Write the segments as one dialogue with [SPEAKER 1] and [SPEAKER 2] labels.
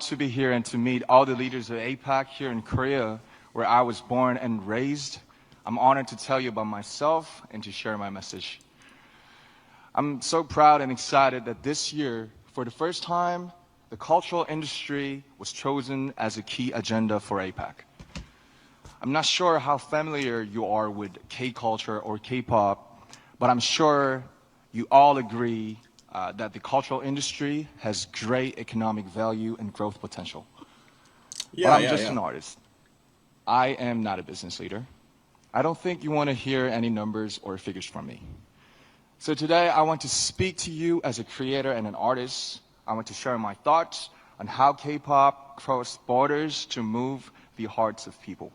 [SPEAKER 1] to be here and to meet all the leaders of APEC here in Korea, where I was born and raised. I'm honored to tell you about myself and to share my message. I'm so proud and excited that this year, for the first time, the cultural industry was chosen as a key agenda for APEC. I'm not sure how familiar you are with K-culture or K-pop, but I'm sure you all agree that the cultural industry has great economic value and growth potential. But I'm just an artist. I am not a business leader. I don't think you want to hear any numbers or figures from me. So today I want to speak to you as a creator and an artist. I want to share my thoughts on how K-pop crossed borders to move the hearts of people.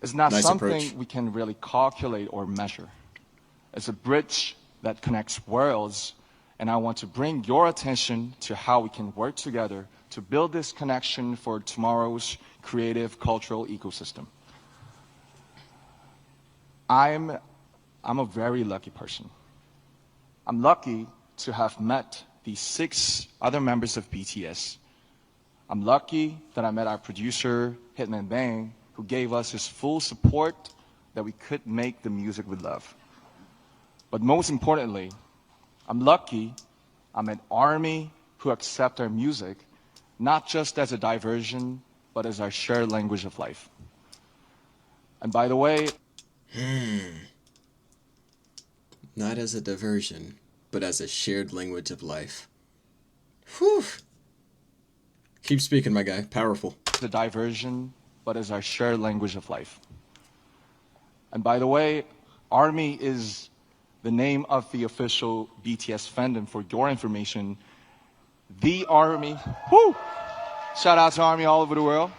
[SPEAKER 1] It's not something we can really calculate or measure. It's a bridge that connects worlds, and I want to bring your attention to how we can work together to build this connection for tomorrow's creative cultural ecosystem. I'm a very lucky person. I'm lucky to have met the 6 other members of BTS. I'm lucky that I met our producer, Hitman Bang, who gave us his full support that we could make the music we love. But most importantly, I'm lucky I'm an army who accept our music, not just as a diversion, but as our shared language of life. And by the way,
[SPEAKER 2] not as a diversion, but as a shared language of life. Whew. Keep speaking, my guy. Powerful.
[SPEAKER 1] The diversion, but as our shared language of life. And by the way, ARMY is the name of the official BTS fandom. For your information, the ARMY, whoo! Shout out to ARMY all over the world.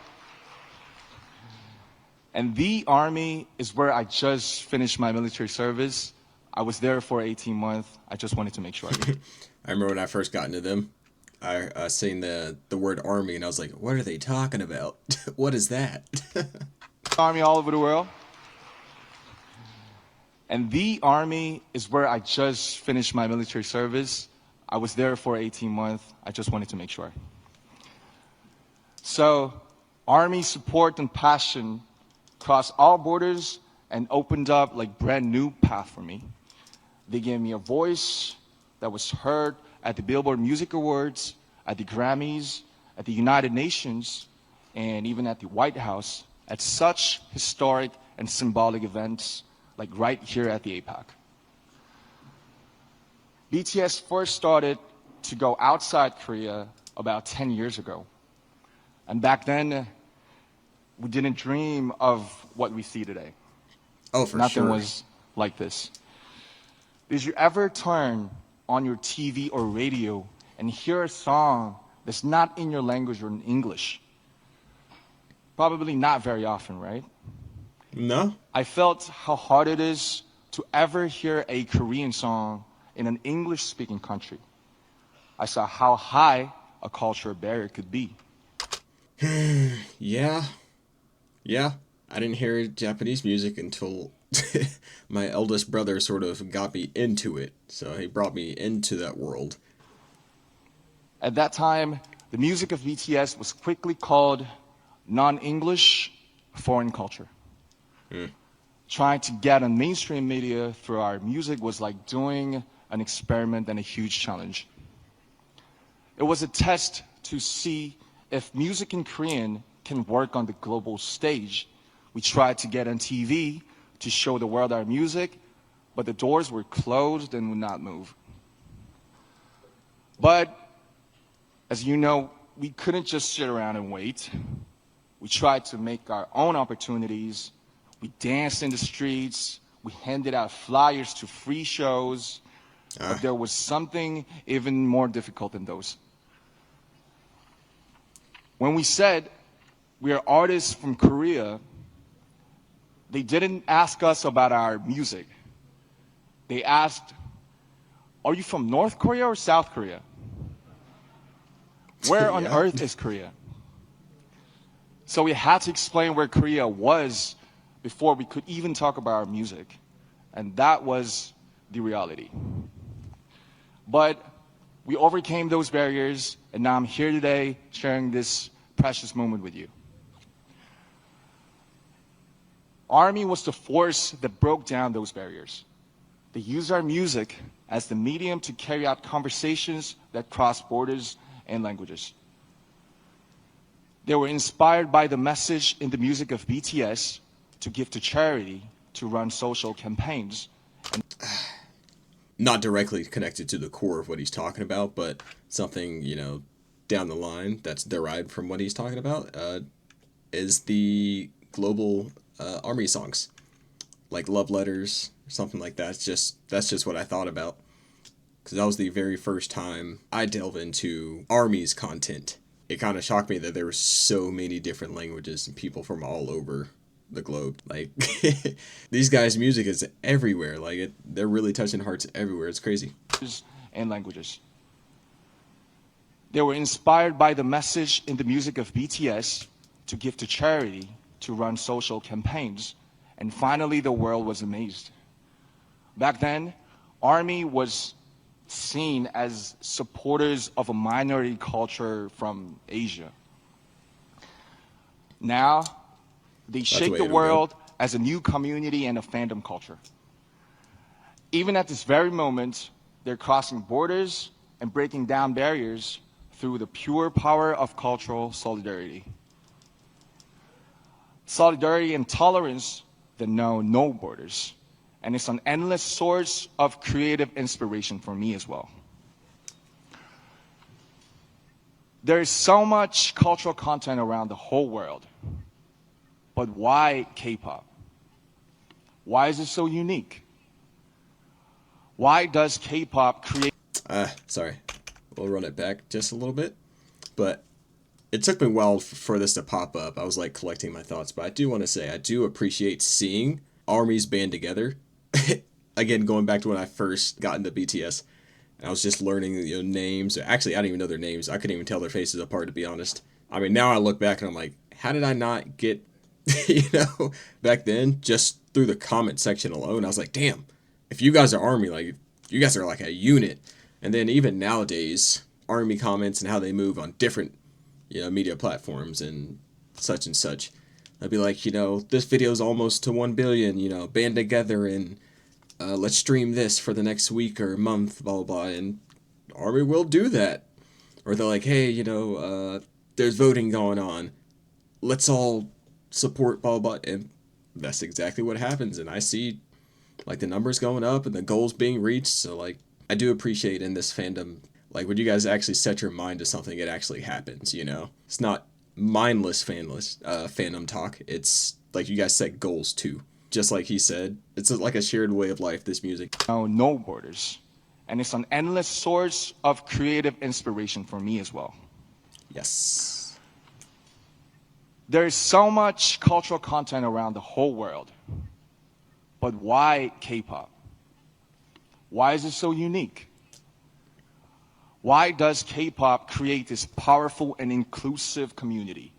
[SPEAKER 1] And the ARMY is where I just finished my military service. I was there for 18 months. I just wanted to make sure.
[SPEAKER 2] I remember when I first got into them, I seen the word army and I was like, what are they talking about? What is that?
[SPEAKER 1] ARMY all over the world. And the ARMY is where I just finished my military service. I was there for 18 months. I just wanted to make sure. So, ARMY support and passion crossed all borders and opened up like brand new path for me. They gave me a voice that was heard at the Billboard Music Awards, at the Grammys, at the United Nations, and even at the White House, at such historic and symbolic events like right here at the APEC. BTS first started to go outside Korea about 10 years ago. And back then, we didn't dream of what we see today.
[SPEAKER 2] Oh, for
[SPEAKER 1] Nothing
[SPEAKER 2] sure.
[SPEAKER 1] was like this. Did you ever turn on your TV or radio and hear a song that's not in your language or in English? Probably not very often, right?
[SPEAKER 2] No.
[SPEAKER 1] I felt how hard it is to ever hear a Korean song in an English-speaking country. I saw how high a cultural barrier could be.
[SPEAKER 2] Yeah. I didn't hear Japanese music until my eldest brother sort of got me into it. So he brought me into that world.
[SPEAKER 1] At that time, the music of BTS was quickly called non-English foreign culture. Trying to get on mainstream media through our music was like doing an experiment and a huge challenge. It was a test to see if music in Korean can work on the global stage. We tried to get on TV to show the world our music, but the doors were closed and would not move. But, as you know, we couldn't just sit around and wait. We tried to make our own opportunities. We danced in the streets. We handed out flyers to free shows. But there was something even more difficult than those. When we said we are artists from Korea, they didn't ask us about our music. They asked, are you from North Korea or South Korea? Where on earth is Korea? So we had to explain where Korea was before we could even talk about our music. And that was the reality. But We overcame those barriers, and now I'm here today sharing this precious moment with you. ARMY was the force that broke down those barriers. They used our music as the medium to carry out conversations that cross borders and languages. They were inspired by the message in the music of BTS to give to charity, to run social campaigns.
[SPEAKER 2] Not directly connected to the core of what he's talking about, but something, down the line that's derived from what he's talking about, is the global ARMY songs, like love letters, something like that. That's just what I thought about, because that was the very first time I delved into ARMY's content. It kind of shocked me that there were so many different languages and people from all over the globe. Like, these guys' music is everywhere. Like, they're really touching hearts everywhere. It's crazy.
[SPEAKER 1] And languages. They were inspired by the message in the music of BTS to give to charity, to run social campaigns, and finally the world was amazed. Back then, ARMY was seen as supporters of a minority culture from Asia. Now, they shake the world as a new community and a fandom culture. Even at this very moment, they're crossing borders and breaking down barriers through the pure power of cultural solidarity. Solidarity and tolerance that know no borders. And it's an endless source of creative inspiration for me as well. There is so much cultural content around the whole world. But why K-pop? Why is it so unique? Why does K-pop create...
[SPEAKER 2] Sorry. We'll run it back just a little bit. But it took me a while for this to pop up. I was like collecting my thoughts. But I do want to say, I do appreciate seeing ARMY's band together. Again, going back to when I first got into BTS, and I was just learning names. Actually, I didn't even know their names. I couldn't even tell their faces apart, to be honest. I mean, now I look back and I'm like, how did I not get, back then, just through the comment section alone, I was like, damn, if you guys are ARMY, like, you guys are like a unit. And then even nowadays, ARMY comments and how they move on different, media platforms and such. I'd be like, this video's almost to 1 billion, band together and let's stream this for the next week or month, blah, blah, blah. And ARMY will do that. Or they're like, hey, there's voting going on. Let's all support, blah, blah, blah. And that's exactly what happens. And I see, like, the numbers going up and the goals being reached. So, like, I do appreciate in this fandom, like, when you guys actually set your mind to something, it actually happens, It's not mindless fandom talk. It's like you guys set goals too. Just like he said, it's like a shared way of life, this music.
[SPEAKER 1] No borders. And it's an endless source of creative inspiration for me as well.
[SPEAKER 2] Yes.
[SPEAKER 1] There is so much cultural content around the whole world. But why K-pop? Why is it so unique? Why does K-pop create this powerful and inclusive community?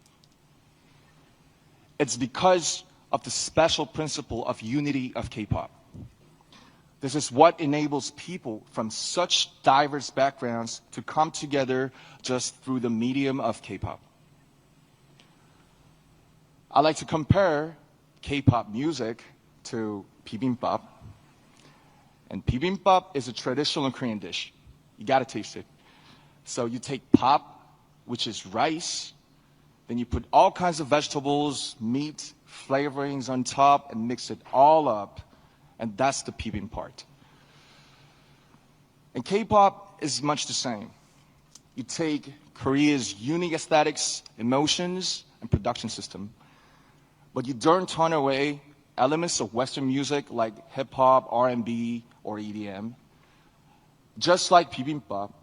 [SPEAKER 1] It's because of the special principle of unity of K-pop. This is what enables people from such diverse backgrounds to come together just through the medium of K-pop. I like to compare K-pop music to bibimbap. And bibimbap is a traditional Korean dish. You gotta taste it. So you take pop, which is rice, then you put all kinds of vegetables, meat, flavorings on top, and mix it all up. And that's the bibimbap part. And K-pop is much the same. You take Korea's unique aesthetics, emotions, and production system, but you don't turn away elements of Western music like hip-hop, R&B, or EDM. Just like bibimbap,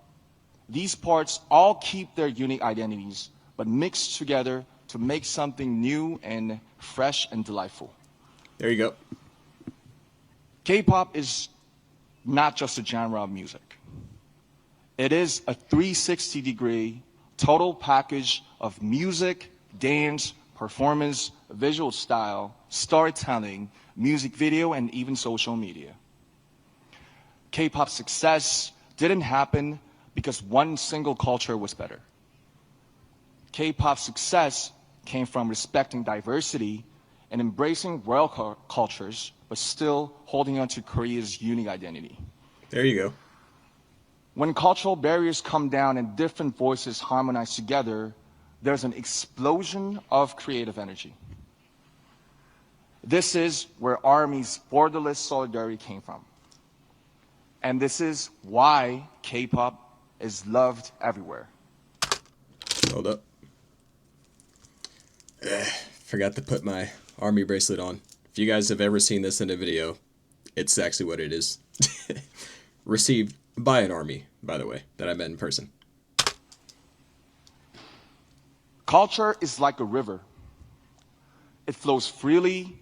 [SPEAKER 1] these parts all keep their unique identities, but mix together to make something new and fresh and delightful.
[SPEAKER 2] There you go.
[SPEAKER 1] K-pop is not just a genre of music. It is a 360-degree total package of music, dance, performance, visual style, storytelling, music video, and even social media. K-pop success didn't happen because one single culture was better. K-pop's success came from respecting diversity and embracing world cultures, but still holding on to Korea's unique identity.
[SPEAKER 2] There you go.
[SPEAKER 1] When cultural barriers come down and different voices harmonize together, there's an explosion of creative energy. This is where ARMY's borderless solidarity came from. And this is why K-pop is loved everywhere.
[SPEAKER 2] Hold up. Forgot to put my ARMY bracelet on. If you guys have ever seen this in a video, it's actually what it is. Received by an ARMY, by the way, that I met in person.
[SPEAKER 1] Culture is like a river. It flows freely,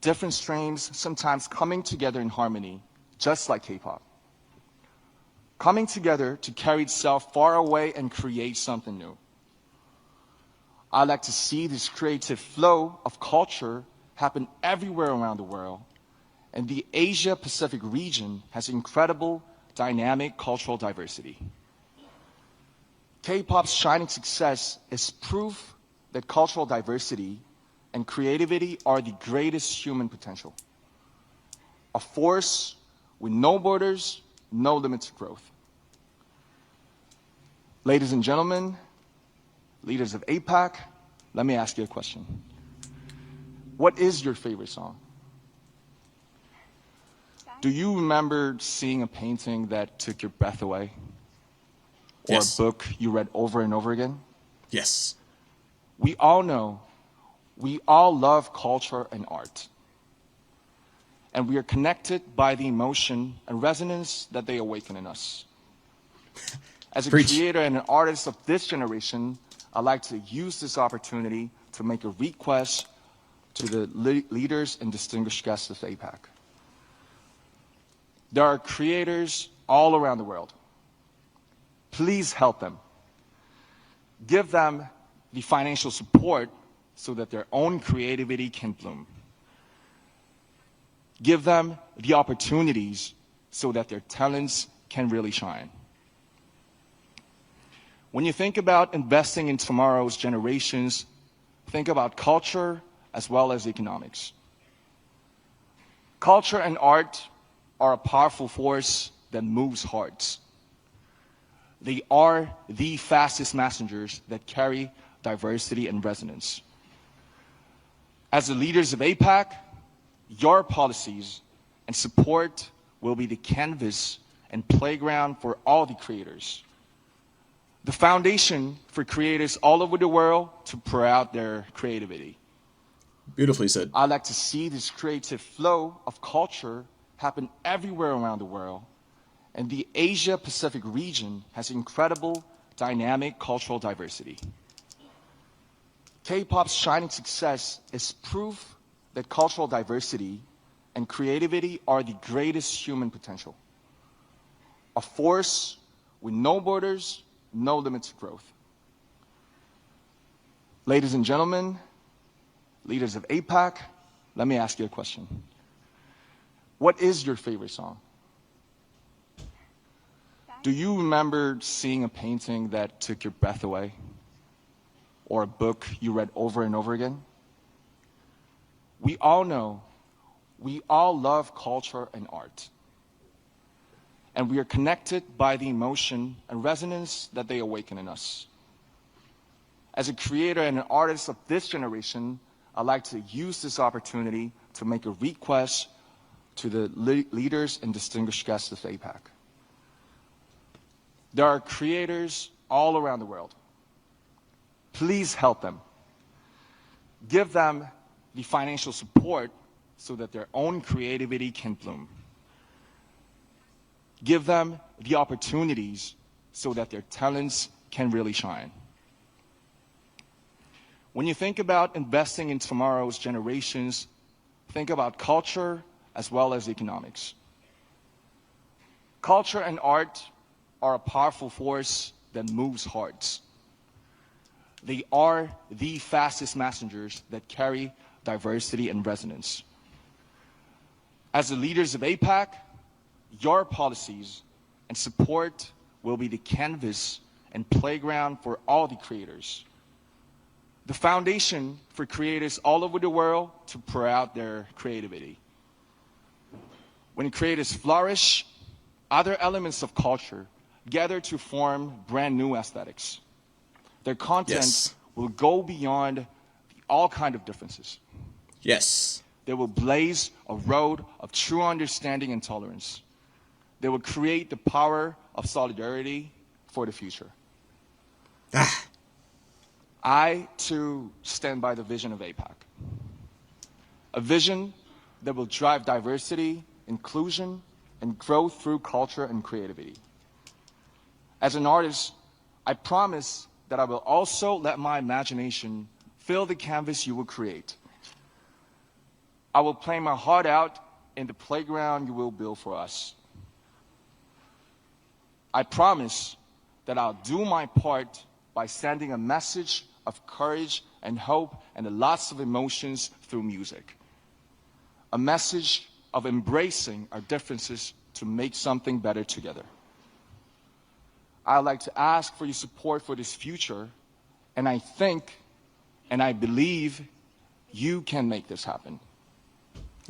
[SPEAKER 1] different strains sometimes coming together in harmony, just like K-pop. Coming together to carry itself far away and create something new. I like to see this creative flow of culture happen everywhere around the world, and the Asia-Pacific region has incredible, dynamic cultural diversity. K-pop's shining success is proof that cultural diversity and creativity are the greatest human potential. A force with no borders, no limits to growth. Ladies and gentlemen, leaders of APEC, let me ask you a question. What is your favorite song? Do you remember seeing a painting that took your breath away? Or
[SPEAKER 2] Yes.
[SPEAKER 1] a book you read over and over again?
[SPEAKER 2] Yes.
[SPEAKER 1] We all know, we all love culture and art. And we are connected by the emotion and resonance that they awaken in us. As a
[SPEAKER 2] Preach.
[SPEAKER 1] creator and an artist of this generation, I'd like to use this opportunity to make a request to the leaders and distinguished guests of APEC. There are creators all around the world. Please help them. Give them the financial support so that their own creativity can bloom. Give them the opportunities so that their talents can really shine. When you think about investing in tomorrow's generations, think about culture as well as economics. Culture and art are a powerful force that moves hearts. They are the fastest messengers that carry diversity and resonance. As the leaders of APEC, your policies and support will be the canvas and playground for all the creators. The foundation for creators all over the world to pour out their creativity.
[SPEAKER 2] Beautifully said.
[SPEAKER 1] I like to see this creative flow of culture happen everywhere around the world, and the Asia-Pacific region has incredible, dynamic cultural diversity. K-pop's shining success is proof that cultural diversity and creativity are the greatest human potential. A force with no borders, no limits to growth. Ladies and gentlemen, leaders of APEC, let me ask you a question. What is your favorite song? Do you remember seeing a painting that took your breath away? Or a book you read over and over again? We all know, we all love culture and art. And we are connected by the emotion and resonance that they awaken in us. As a creator and an artist of this generation, I'd like to use this opportunity to make a request to the leaders and distinguished guests of APEC. There are creators all around the world. Please help them. Give them the financial support so that their own creativity can bloom. Give them the opportunities so that their talents can really shine. When you think about investing in tomorrow's generations, think about culture as well as economics. Culture and art are a powerful force that moves hearts. They are the fastest messengers that carry diversity and resonance. As the leaders of APEC, your policies and support will be the canvas and playground for all the creators. The foundation for creators all over the world to pour out their creativity. When creators flourish, other elements of culture gather to form brand new aesthetics. Their content
[SPEAKER 2] Yes.
[SPEAKER 1] will go beyond all kinds of differences.
[SPEAKER 2] Yes.
[SPEAKER 1] They will blaze a road of true understanding and tolerance. They will create the power of solidarity for the future.
[SPEAKER 2] Ah.
[SPEAKER 1] I, too, stand by the vision of APEC. A vision that will drive diversity, inclusion, and growth through culture and creativity. As an artist, I promise that I will also let my imagination fill the canvas you will create. I will play my heart out in the playground you will build for us. I promise that I'll do my part by sending a message of courage and hope and lots of emotions through music. A message of embracing our differences to make something better together. I'd like to ask for your support for this future, and I think and I believe you can make this happen.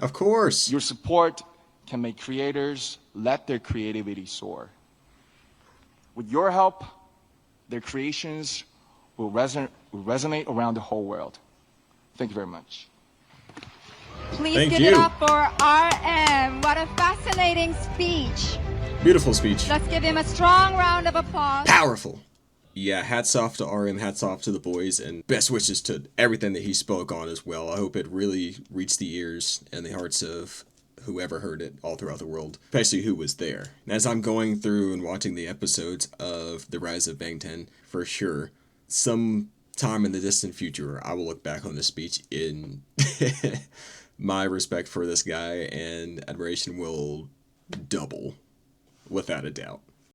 [SPEAKER 2] Of course.
[SPEAKER 1] Your support can make creators let their creativity soar. With your help, their creations will resonate around the whole world. Thank you very much.
[SPEAKER 3] Please
[SPEAKER 2] Thank
[SPEAKER 3] give
[SPEAKER 2] you.
[SPEAKER 3] it up for RM. What a fascinating speech.
[SPEAKER 2] Beautiful speech.
[SPEAKER 3] Let's give him a strong round of applause.
[SPEAKER 2] Powerful. Yeah, hats off to RM, hats off to the boys, and best wishes to everything that he spoke on as well. I hope it really reached the ears and the hearts of whoever heard it all throughout the world, especially who was there. And as I'm going through and watching the episodes of The Rise of Bangtan, for sure, some time in the distant future, I will look back on this speech in my respect for this guy and admiration will double, without a doubt.